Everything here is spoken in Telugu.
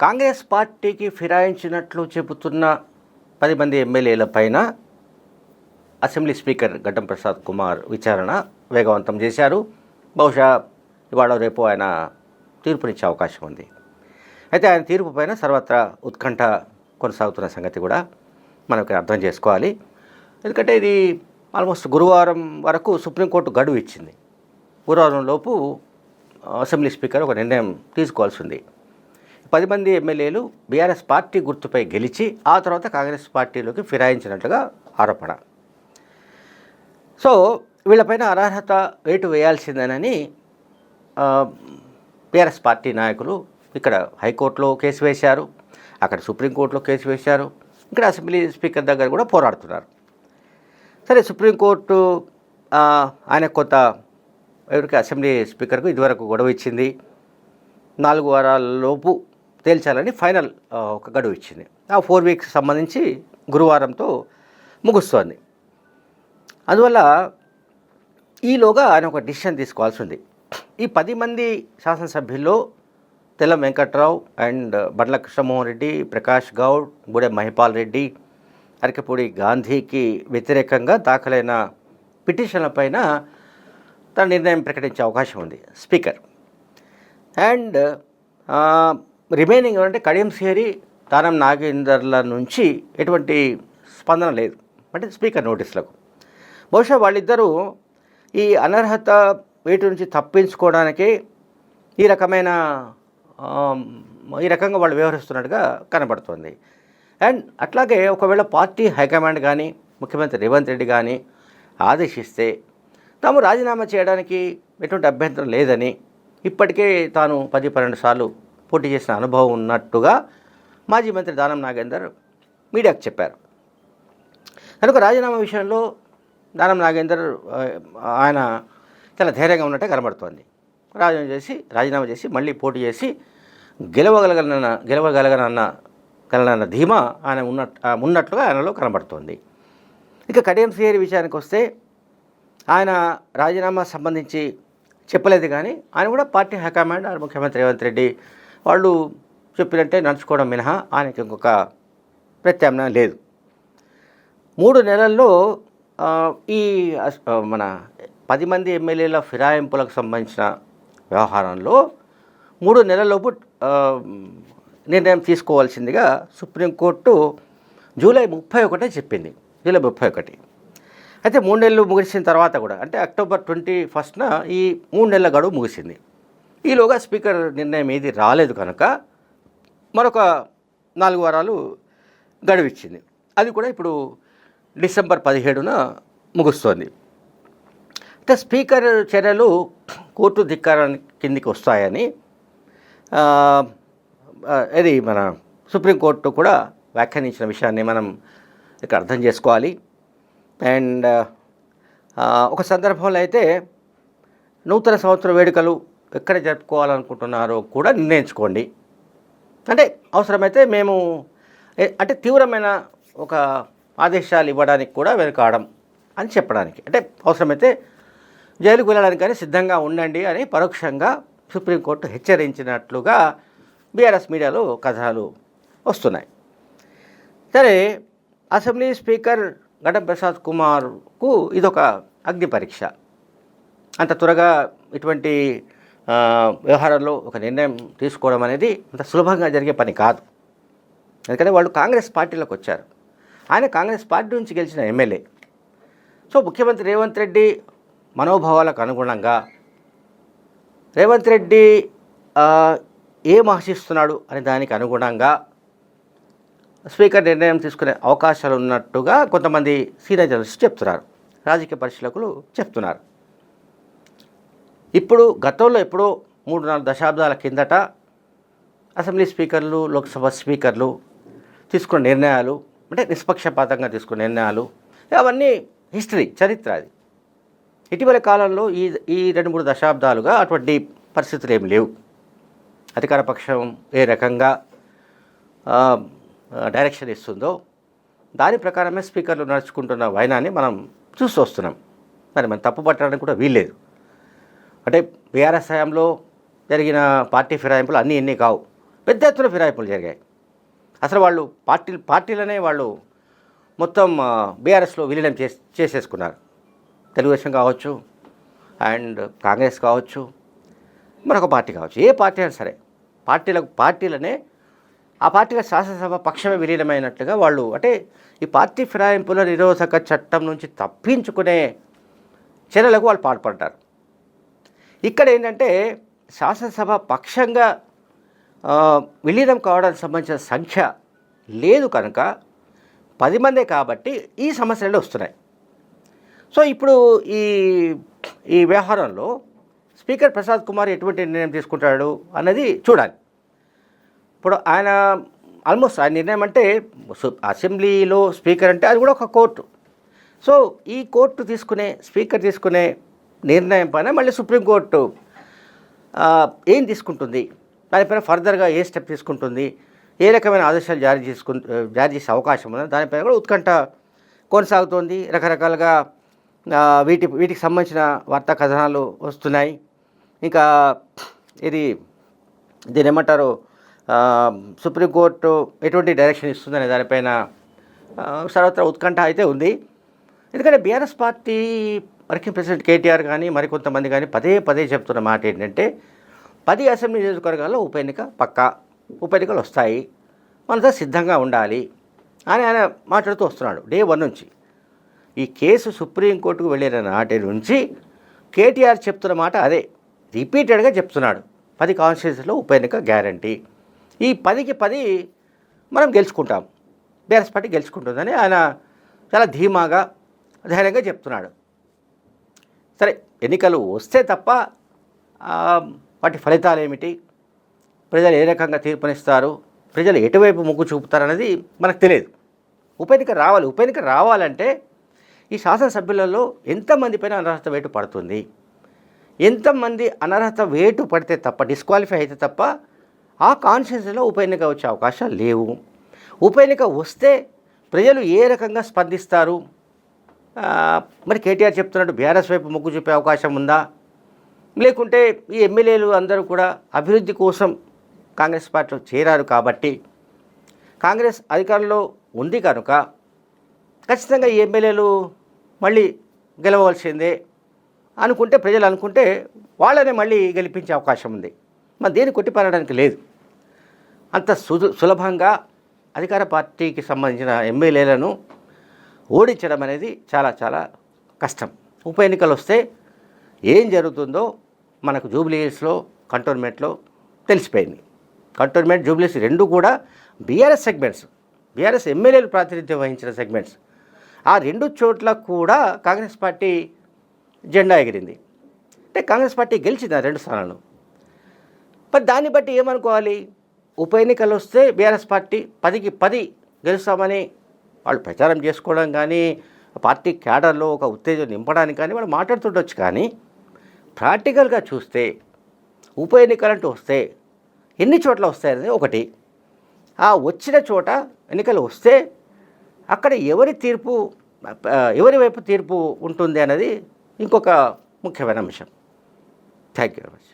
కాంగ్రెస్ పార్టీకి ఫిరాయించినట్లు చెబుతున్న 10 మంది ఎమ్మెల్యేల పైన అసెంబ్లీ స్పీకర్ గడ్డం ప్రసాద్ కుమార్ విచారణ వేగవంతం చేశారు. బహుశా ఇవాళ రేపు ఆయన తీర్పునిచ్చే అవకాశం ఉంది. అయితే ఆయన తీర్పు పైన సర్వత్రా ఉత్కంఠ కొనసాగుతున్న సంగతి కూడా మనం ఇక్కడ అర్థం చేసుకోవాలి. ఎందుకంటే ఇది ఆల్మోస్ట్ గురువారం వరకు సుప్రీంకోర్టు గడువు ఇచ్చింది. గురువారం లోపు అసెంబ్లీ స్పీకర్ ఒక నిర్ణయం తీసుకోవాల్సి ఉంది. 10 మంది ఎమ్మెల్యేలు బీఆర్ఎస్ పార్టీ గుర్తుపై గెలిచి ఆ తర్వాత కాంగ్రెస్ పార్టీలోకి ఫిరాయించినట్లుగా ఆరోపణ. సో వీళ్ళపైన అనర్హత వేటు వేయాల్సిందేనని బీఆర్ఎస్ పార్టీ నాయకులు ఇక్కడ హైకోర్టులో కేసు వేశారు, అక్కడ సుప్రీంకోర్టులో కేసు వేశారు, ఇక్కడ అసెంబ్లీ స్పీకర్ దగ్గర కూడా పోరాడుతున్నారు. సరే, సుప్రీంకోర్టు ఆయన కొత్త ఎవరికి అసెంబ్లీ స్పీకర్కు ఇదివరకు గొడవ ఇచ్చింది. 4 వారాల లోపు తేల్చాలని ఫైనల్ ఒక గడువు ఇచ్చింది. ఆ 4 వీక్స్ సంబంధించి గురువారంతో ముగుస్తోంది. అందువల్ల ఈలోగా ఆయన ఒక డిసిషన్ తీసుకోవాల్సి ఉంది. ఈ 10 మంది శాసనసభ్యుల్లో తెల్లం వెంకట్రావు అండ్ బండ్ల కృష్ణమోహన్ రెడ్డి, ప్రకాష్ గౌడ్, గూడెం మహిపాల్ రెడ్డి, అరకపూడి గాంధీకి వ్యతిరేకంగా దాఖలైన పిటిషన్లపైన తన నిర్ణయం ప్రకటించే అవకాశం ఉంది స్పీకర్. అండ్ రిమైనింగ్ అంటే కడియం సిహరి, దానం నాగేందర్ల నుంచి ఎటువంటి స్పందన లేదు అంటే స్పీకర్ నోటీసులకు. బహుశా వాళ్ళిద్దరూ ఈ అనర్హత వేటు నుంచి తప్పించుకోవడానికే ఈ రకంగా వాళ్ళు వ్యవహరిస్తున్నట్టుగా కనబడుతుంది. అండ్ అట్లాగే ఒకవేళ పార్టీ హైకమాండ్ కానీ ముఖ్యమంత్రి రేవంత్ రెడ్డి కానీ ఆదేశిస్తే తాము రాజీనామా చేయడానికి ఎటువంటి అభ్యంతరం లేదని, ఇప్పటికే తాను 10-12 సార్లు పోటీ చేసిన అనుభవం ఉన్నట్టుగా మాజీ మంత్రి దానం నాగేందర్ మీడియాకు చెప్పారు. కనుక రాజీనామా విషయంలో దానం నాగేందర్ ఆయన చాలా ధైర్యంగా ఉన్నట్టే కనబడుతోంది. రాజీనామా చేసి మళ్ళీ పోటీ చేసి గెలవగలగనన్న ధీమా ఆయన ఉన్నట్లుగా ఆయనలో కనబడుతోంది. ఇక కడియం సిహరి విషయానికి వస్తే ఆయన రాజీనామా సంబంధించి చెప్పలేదు, కానీ ఆయన కూడా పార్టీ హైకమాండ్ ముఖ్యమంత్రి రేవంత్ రెడ్డి వాళ్ళు చెప్పినట్టే నడుచుకోవడం మినహా ఆయనకి ఇంకొక ప్రత్యామ్నాయం లేదు. 3 నెలల్లో ఈ మన 10 మంది ఎమ్మెల్యేల ఫిరాయింపులకు సంబంధించిన వ్యవహారంలో 3 నెలల్లోపు నిర్ణయం తీసుకోవాల్సిందిగా సుప్రీంకోర్టు జూలై 31 చెప్పింది. జూలై 31. అయితే 3 నెలలు ముగిసిన తర్వాత కూడా అంటే అక్టోబర్ 21న ఈ 3 నెలల గడువు ముగిసింది. ఈలోగా స్పీకర్ నిర్ణయం ఏది రాలేదు కనుక మరొక 4 వారాలు గడువు ఇచ్చింది. అది కూడా ఇప్పుడు డిసెంబర్ 17న ముగుస్తోంది. అయితే స్పీకర్ చర్యలు కోర్టు ధిక్కారం కిందికి వస్తాయని ఇది మన సుప్రీంకోర్టు కూడా వ్యాఖ్యానించిన విషయాన్ని మనం ఇక్కడ అర్థం చేసుకోవాలి. అండ్ ఒక సందర్భంలో అయితే నూతన సంవత్సర వేడుకలు ఎక్కడ జరుపుకోవాలనుకుంటున్నారో కూడా నిర్ణయించుకోండి, అంటే అవసరమైతే మేము అంటే తీవ్రమైన ఒక ఆదేశాలు ఇవ్వడానికి కూడా వెనుకాడం అని చెప్పడానికి, అంటే అవసరమైతే జైలుకు వెళ్ళడానికి కానీ సిద్ధంగా ఉండండి అని పరోక్షంగా సుప్రీంకోర్టు హెచ్చరించినట్లుగా బీఆర్ఎస్ మీడియాలో కథనాలు వస్తున్నాయి. సరే, అసెంబ్లీ స్పీకర్ గడ్డం ప్రసాద్ కుమార్కు ఇదొక అగ్ని పరీక్ష. అంత త్వరగా ఇటువంటి వ్యవహారంలో ఒక నిర్ణయం తీసుకోవడం అనేది అంత సులభంగా జరిగే పని కాదు. ఎందుకంటే వాళ్ళు కాంగ్రెస్ పార్టీలోకి వచ్చారు. ఆయన కాంగ్రెస్ పార్టీ నుంచి గెలిచిన ఎమ్మెల్యే. సో ముఖ్యమంత్రి రేవంత్ రెడ్డి మనోభావాలకు అనుగుణంగా రేవంత్ రెడ్డి ఏం ఆశిస్తున్నాడు అనే దానికి అనుగుణంగా స్పీకర్ నిర్ణయం తీసుకునే అవకాశాలు ఉన్నట్టుగా కొంతమంది సీనియర్ జర్నలిస్టులు చెప్తున్నారు, రాజకీయ పరిశీలకులు చెప్తున్నారు. ఇప్పుడు గతంలో ఎప్పుడో 3-4 దశాబ్దాల కిందట అసెంబ్లీ స్పీకర్లు, లోక్సభ స్పీకర్లు తీసుకున్న నిర్ణయాలు అంటే నిష్పక్షపాతంగా తీసుకున్న నిర్ణయాలు అవన్నీ హిస్టరీ, చరిత్ర. అది ఇటీవల కాలంలో ఈ 2-3 దశాబ్దాలుగా అటువంటి పరిస్థితులు ఏమి లేవు. అధికార పక్షం ఏ రకంగా డైరెక్షన్ ఇస్తుందో దాని ప్రకారమే స్పీకర్లు నడుచుకుంటున్న వైనాన్ని మనం చూస్తూ వస్తున్నాం. మరి మనం తప్పు పట్టడానికి కూడా వీల్లేదు. అంటే బీఆర్ఎస్ హయాంలో జరిగిన పార్టీ ఫిరాయింపులు అన్నీ కావు. పెద్ద ఎత్తున ఫిరాయింపులు జరిగాయి. అసలు వాళ్ళు పార్టీలనే వాళ్ళు మొత్తం బీఆర్ఎస్లో విలీనం చేసేసుకున్నారు. తెలుగుదేశం కావచ్చు, అండ్ కాంగ్రెస్ కావచ్చు, మరొక పార్టీ కావచ్చు, ఏ పార్టీ అయినా సరే పార్టీలనే ఆ పార్టీల శాసనసభ పక్షమే విలీనమైనట్లుగా వాళ్ళు, అంటే ఈ పార్టీ ఫిరాయింపుల నిరోధక చట్టం నుంచి తప్పించుకునే చర్యలకు వాళ్ళు పాల్పడ్డారు. ఇక్కడ ఏంటంటే శాసనసభ పక్షంగా విలీనం కావడానికి సంబంధించిన సంఖ్య లేదు కనుక 10 మందే కాబట్టి ఈ సమస్యలు వస్తున్నాయి. సో ఇప్పుడు ఈ వ్యవహారంలో స్పీకర్ ప్రసాద్ కుమార్ ఎటువంటి నిర్ణయం తీసుకుంటాడు అన్నది చూడాలి. ఇప్పుడు ఆయన ఆల్మోస్ట్ ఆయన నిర్ణయం అంటే అసెంబ్లీలో స్పీకర్ అంటే అది కూడా ఒక కోర్టు. సో ఈ కోర్టు స్పీకర్ తీసుకునే నిర్ణయం పైన మళ్ళీ సుప్రీంకోర్టు ఏం తీసుకుంటుంది, దానిపైన ఫర్దర్గా ఏ స్టెప్ తీసుకుంటుంది, ఏ రకమైన ఆదేశాలు జారీ చేసే అవకాశం ఉంది, దానిపైన కూడా ఉత్కంఠ కొనసాగుతోంది. రకరకాలుగా వీటికి సంబంధించిన వార్తా కథనాలు వస్తున్నాయి. ఇంకా దీని ఏమంటారు, సుప్రీంకోర్టు ఎటువంటి డైరెక్షన్ ఇస్తుందనే దానిపైన సర్వత్రా ఉత్కంఠ అయితే ఉంది. ఎందుకంటే BRS party working president KTR కానీ మరికొంతమంది కానీ పదే చెప్తున్న మాట ఏంటంటే 10 అసెంబ్లీ నియోజకవర్గాల్లో ఉప ఎన్నికలు వస్తాయి, మనతో సిద్ధంగా ఉండాలి అని ఆయన మాట్లాడుతూ వస్తున్నాడు డే 1 నుంచి. ఈ కేసు సుప్రీంకోర్టుకు వెళ్ళిన నాటి నుంచి కేటీఆర్ చెప్తున్న మాట అదే, రిపీటెడ్గా చెప్తున్నాడు. 10 కాన్స్టిట్యూన్సీలో ఉప ఎన్నిక గ్యారంటీ, ఈ 10కి 10 మనం గెలుచుకుంటాం, బీఆర్ఎస్ పార్టీ గెలుచుకుంటుందని ఆయన చాలా ధీమాగా ధైర్యంగా చెప్తున్నాడు. సరే, ఎన్నికలు వస్తే తప్ప వాటి ఫలితాలు ఏమిటి, ప్రజలు ఏ రకంగా తీర్పునిస్తారు, ప్రజలు ఎటువైపు మొగ్గు చూపుతారనేది మనకు తెలియదు. ఉప ఎన్నిక రావాలంటే ఈ శాసనసభ్యులలో ఎంతమంది పైన అనర్హత వేటు పడుతుంది, ఎంతమంది అనర్హత వేటు పడితే తప్ప, డిస్క్వాలిఫై అయితే తప్ప ఆ కాన్స్టిట్యూన్సీలో ఉప ఎన్నిక వచ్చే అవకాశాలు లేవు. ఉప ఎన్నిక వస్తే ప్రజలు ఏ రకంగా స్పందిస్తారు, మరి కేటీఆర్ చెప్తున్నట్టు బీఆర్ఎస్ వైపు మొగ్గు చూపే అవకాశం ఉందా, లేకుంటే ఈ ఎమ్మెల్యేలు అందరూ కూడా అభివృద్ధి కోసం కాంగ్రెస్ పార్టీలో చేరారు కాబట్టి, కాంగ్రెస్ అధికారంలో ఉంది కనుక ఖచ్చితంగా ఈ ఎమ్మెల్యేలు మళ్ళీ గెలవలసిందే అనుకుంటే, ప్రజలు అనుకుంటే వాళ్ళనే మళ్ళీ గెలిపించే అవకాశం ఉంది. మరి దేని కొట్టిపారడానికి లేదు. అంత సులభంగా అధికార పార్టీకి సంబంధించిన ఎమ్మెల్యేలను ఓడించడం అనేది చాలా చాలా కష్టం. ఉప ఎన్నికలు వస్తే ఏం జరుగుతుందో మనకు జూబ్లీహిల్స్లో కంటోన్మెంట్లో తెలిసిపోయింది. కంటోన్మెంట్, జూబ్లీహిల్స్ రెండు కూడా బీఆర్ఎస్ సెగ్మెంట్స్, బీఆర్ఎస్ ఎమ్మెల్యేలు ప్రాతినిధ్యం వహించిన సెగ్మెంట్స్. ఆ 2 చోట్ల కూడా కాంగ్రెస్ పార్టీ జెండా ఎగిరింది. అంటే కాంగ్రెస్ పార్టీ గెలిచింది ఆ 2 స్థానాలను. మరి దాన్ని బట్టి ఏమనుకోవాలి, ఉప ఎన్నికలు వస్తే బీఆర్ఎస్ పార్టీ 10కి 10 గెలుస్తామని వాళ్ళు ప్రచారం చేసుకోవడం కానీ, పార్టీ క్యాడర్లో ఒక ఉత్తేజం నింపడానికి కానీ వాళ్ళు మాట్లాడుతుండొచ్చు. కానీ ప్రాక్టికల్గా చూస్తే ఉప ఎన్నికలంటూ వస్తే ఎన్ని చోట్ల వస్తాయనేది ఒకటి. ఆ వచ్చిన చోట ఎన్నికలు వస్తే అక్కడ ఎవరి వైపు తీర్పు ఉంటుంది అనేది ఇంకొక ముఖ్యమైన అంశం. Thank you very much.